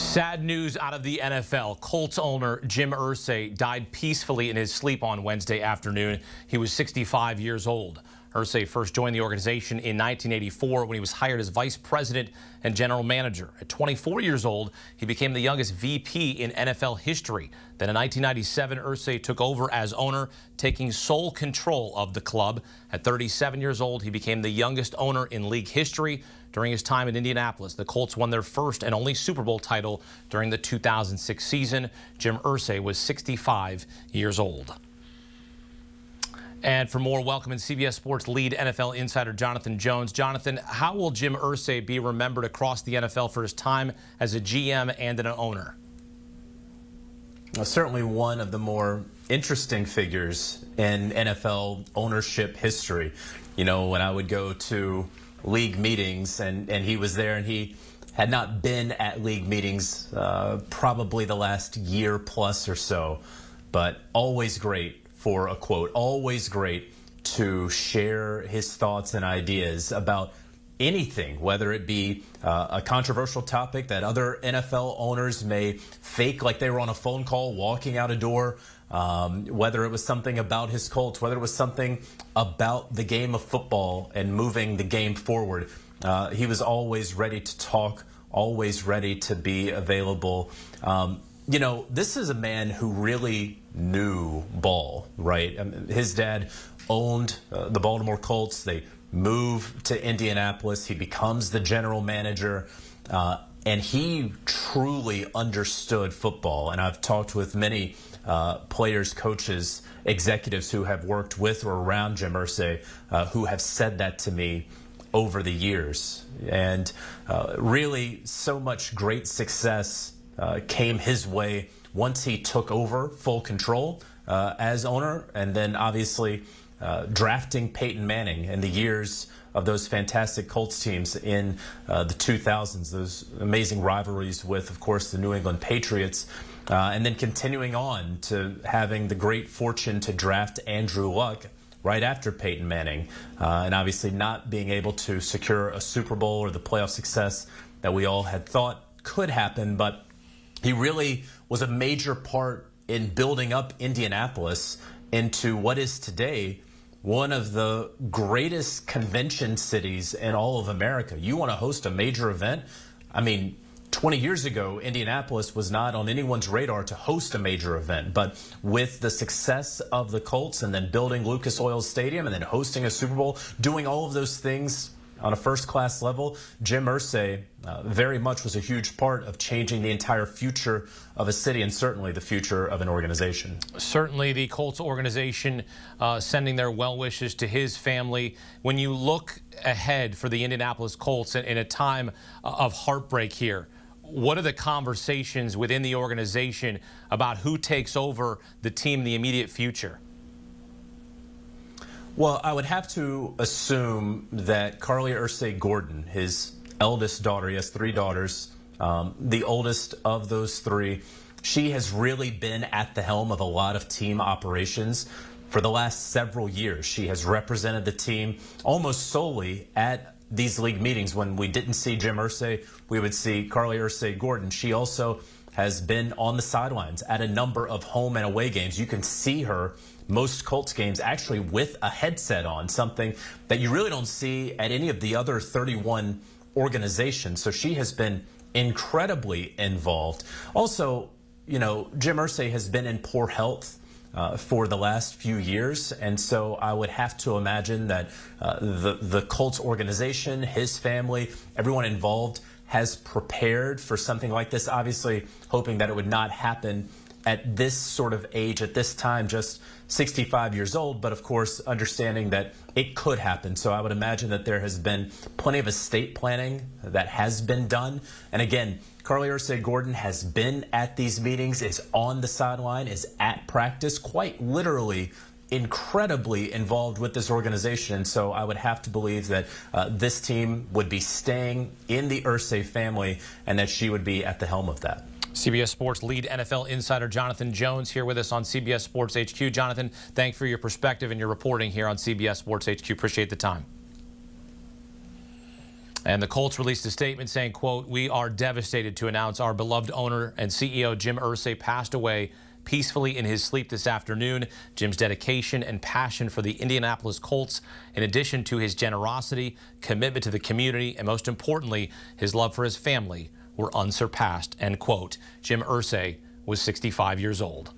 Sad news out of the NFL. Colts owner Jim Irsay died peacefully in his sleep on Wednesday afternoon. He was 65 years old. Irsay first joined the organization in 1984 when he was hired as vice president and general manager. At 24 years old, he became the youngest VP in NFL history. Then in 1997, Irsay took over as owner, taking sole control of the club. At 37 years old, he became the youngest owner in league history. During his time in Indianapolis, the Colts won their first and only Super Bowl title during the 2006 season. Jim Irsay was 65 years old. And for more, welcome in CBS Sports lead NFL insider Jonathan Jones. Jonathan, how will Jim Irsay be remembered across the NFL for his time as a GM and an owner? Well, certainly one of the more interesting figures in NFL ownership history. You know, when I would go to league meetings and he was there, and he had not been at league meetings probably the last year plus or so, but always great for a quote, always great to share his thoughts and ideas about anything, whether it be a controversial topic that other NFL owners may fake like they were on a phone call walking out a door, whether it was something about his Colts, whether it was something about the game of football and moving the game forward. He was always ready to talk, always ready to be available. You know, this is a man who really knew ball, right? His dad owned the Baltimore Colts. They move to Indianapolis. He becomes the general manager, and he truly understood football. And I've talked with many players, coaches, executives who have worked with or around Jim Irsay who have said that to me over the years. And really, so much great success came his way once he took over full control as owner, and then obviously drafting Peyton Manning in the years of those fantastic Colts teams in the 2000s, those amazing rivalries with, of course, the New England Patriots, and then continuing on to having the great fortune to draft Andrew Luck right after Peyton Manning, and obviously not being able to secure a Super Bowl or the playoff success that we all had thought could happen. But he really was a major part in building up Indianapolis into what is today one of the greatest convention cities in all of America. You want to host a major event? I mean, 20 years ago, Indianapolis was not on anyone's radar to host a major event. But with the success of the Colts and then building Lucas Oil Stadium and then hosting a Super Bowl, doing all of those things on a first-class level, Jim Irsay very much was a huge part of changing the entire future of a city and certainly the future of an organization. Certainly the Colts organization sending their well wishes to his family. When you look ahead for the Indianapolis Colts in a time of heartbreak here, what are the conversations within the organization about who takes over the team in the immediate future? Well, I would have to assume that Carly Irsay Gordon, his eldest daughter, he has 3 daughters, the oldest of those 3, she has really been at the helm of a lot of team operations for the last several years. She has represented the team almost solely at these league meetings. When we didn't see Jim Irsay, we would see Carly Irsay Gordon. She also has been on the sidelines at a number of home and away games. You can see her most Colts games actually with a headset on, something that you really don't see at any of the other 31 organizations. So she has been incredibly involved. Also, you know, Jim Irsay has been in poor health for the last few years, and so I would have to imagine that the Colts organization, his family, everyone involved has prepared for something like this, obviously hoping that it would not happen at this sort of age, at this time, just 65 years old, but of course understanding that it could happen. So I would imagine that there has been plenty of estate planning that has been done. And again, Carly Irsay Gordon has been at these meetings, is on the sideline, is at practice, quite literally incredibly involved with this organization. And so I would have to believe that this team would be staying in the Irsay family and that she would be at the helm of that. CBS Sports lead NFL insider Jonathan Jones here with us on CBS Sports HQ. Jonathan, thanks for your perspective and your reporting here on CBS Sports HQ. Appreciate the time. And the Colts released a statement saying, quote, "We are devastated to announce our beloved owner and CEO Jim Irsay passed away peacefully in his sleep this afternoon. Jim's dedication and passion for the Indianapolis Colts, in addition to his generosity, commitment to the community, and most importantly, his love for his family, were unsurpassed," end quote. Jim Irsay was 65 years old.